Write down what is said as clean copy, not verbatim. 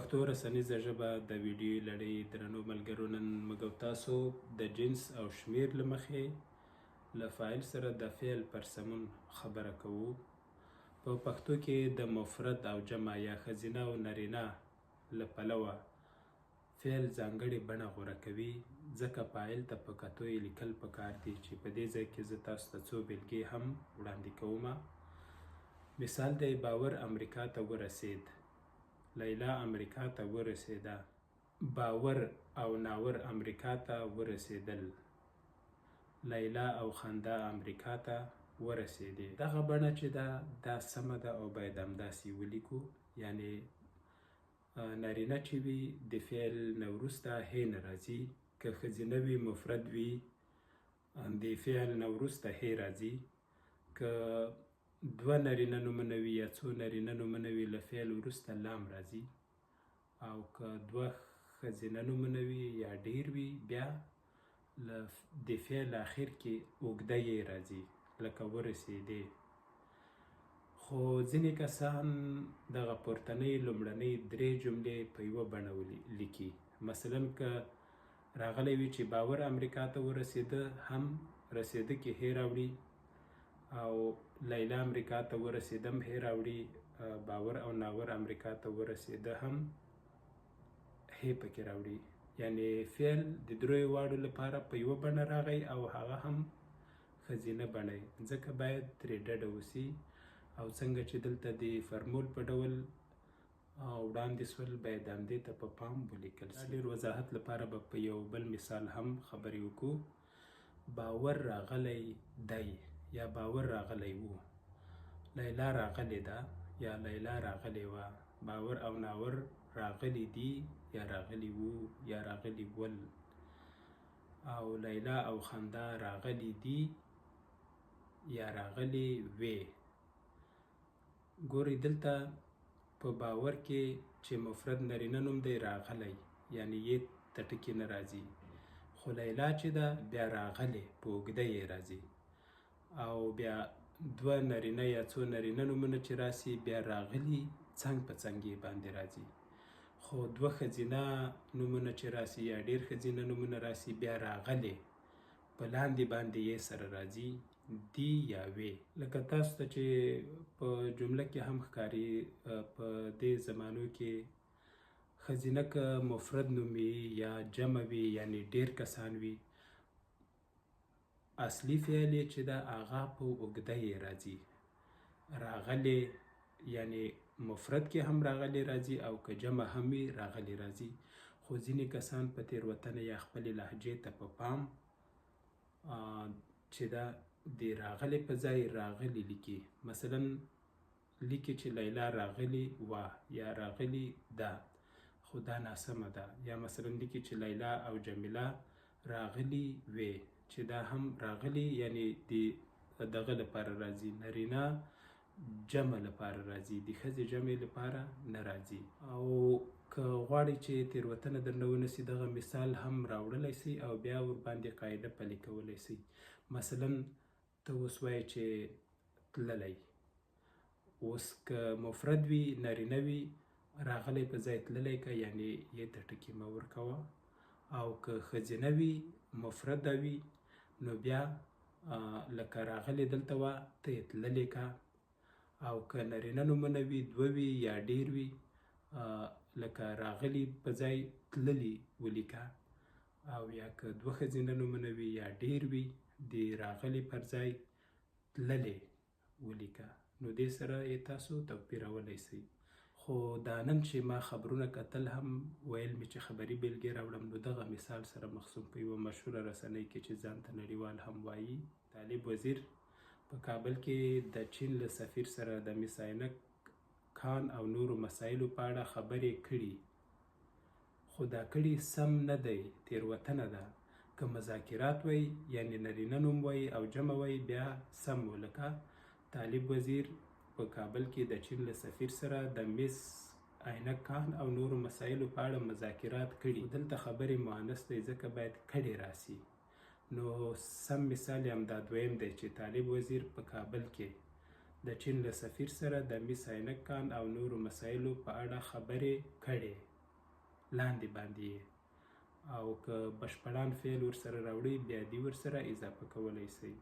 پښتو رسنیزه ژبه د ویډیو لړۍ درنو ملګرو، نن موږ او تاسو د جنس او شمیر له مخې له فاعل سره د فعل پر سمون خبره کوو. په پښتو کې د مفرد او جمع یا ښځینه او نارینه له پلوه فعل ځانګړې بڼه غوره کوي، ځکه فاعل ته په کتو یې لیکل پکار دي، چې په دې ځای کې زه تاسو ته څو بېلګې هم وړاندې کوم. مثال دی: باور امریکا ته ورسېد، لیلا امریکا ته ورسېده، باور او ناور امریکا ته ورسېدل، لیلا او خندا امریکا ته ورسېدې. دغه بڼه چې ده دا سمه ده او باید همداسې ولیکو. یعنې نارینه چې وي د فعل نه وروسته هې نه راځي، که ښځینه وي مفرد وي د فعل نه وروسته هې راځي، که دوه نارینه نومونه وي یا څو نارینه نومونه وي له فعل وروسته لام راځي، او که دوه ښځینه نومونه وي یا ډیر وي بیا د فعل اخر کې اوږده یې راځي، لکه ورسېدې. خو ځینې کسان دغه پورتنۍ لومړنۍ درې جملې په یوه بڼه لیکي. مثلا که راغلی وي چې باور امریکا ته ورسېده، هم رسېده کې هې راوړي، او لیلا امریکا ته ورسېدم هې راوړي، باور او ناور امریکا ته ورسېده هم هې پکې راوړي. یعنې فعل د دریو واړو لپاره په یوه بڼه راغی او هغه هم ښځینه بڼه، ځکه باید ترې ډډه وسي. او څنګه چې دلته د فرمول په ډول وړاندې سول، باید همدې ته په پام ولیکل سي. ډېر وضاحت لپاره به په یو بل مثال هم خبرې وکړو. باور راغلی دی یا باور راغلی وو، لیلا راغلی ده یا لیلا راغلی وه، باور او ناور راغلی دي یا راغلی وو یا راغلی ول، او لیلا او خندا راغلی دي یا راغلی وې. ګورئ دلته په باور کې چې مفرد نارینه نوم دی راغلی، یعنې یې ته ټکي نه راځي، خو لیلا چې ده بیا راغلی په اوږده یې راځي، او بیا دوه نارینه یا څو نارینه نومونه چې راسي بیا راغلي څنګ په څنګ یې باندې راځي. خو دوه ښځینه نومونه چې راسي یا ډېر ښځینه نومونه راسي بیا راغلي په لاندې باندې یې سره راځي، دی یا وې. لکه تاسو ته چې په جمله کې هم ښکاري، په دې زمانو کې ښځینه که مفرد نوم وي یا جمع وي، یعنې ډېر کسان وي، اصلي فعل یې چې ده هغه په اوږده یې راځي. راغلی یعنې مفرد کې هم راغلی راځي، او که جمع هم وي راغلی راځي. خو ځینې کسان په تېروتنه یا خپلې لهجې ته په پام چې ده د راغلی په ځای راغلی لیکي. مثلا لیکي چې لیلا راغلی وه یا راغلی ده، خو دا ناسمه ده. یا مثلا لیکي چې لیلا او جمیله راغلی وې، چې دا هم راغلی یعنې د دغه لپاره راځي، نارینه جمع لپاره راځي، د ښځې جمع لپاره نه راځي. او که غواړئ چې تېروتنه درنه ونسي، دغه مثال هم راوړلی سئ او بیا ورباندې قاعده پلي کولی سئ. مثلا ته اوس وایې چې تللی، اوس که مفرد وي نارینه وي راغلی په ځای تللی که، یعنې یې ته ټکي مه ورکوه. او که ښځینه وي مفرده وي نو بیا لکه راغلی دلته وه ته یې تللی که. او که نارینه نومونه وي دوه وي یا ډیر وي، لکه راغلی په ځای تللی ولیکه. او یا که دوه ښځینه نومونه وي یا ډیر وي، د راغلی پر ځای تللی ولیکه. نو دې سره یې تاسو توپیرولی سئ. خو دا نن چې ما خبرونه کتل هم ویل مې چې خبري بېلګې راوړم، نو دغه مثال سره مخصوص په یوه مشهوره رسنۍ کې چې ځان ته نړیوال هم وایي، طالب وزیر په کابل کې د چین له سفیر سره د مس عینک کان او نورو مسایلو په اړه خبرې کړي. خو دا کړي سم نه دی، تېروتنه ده. که مذاکرات وی یعنې نارینه نوم وی او جمع وی بیا سم و، لکه طالب وزیر په کابل کې د چین له سفیر سره د مس عینک کان او نورو مسایلو په اړه مذاکرات کړي. دلته خبرې مؤنث دی، ځکه باید کړي راسي. نو سم مثال یې همدا دویم دی چې طالب وزیر په کابل کې د چین له سفیر سره د مس عینک کان او نورو مسایلو په اړه خبرې کړي. لاندې باندې او که بشپړان فعل ورسره راوړي بیا دې ورسره اضافه کولی شئ.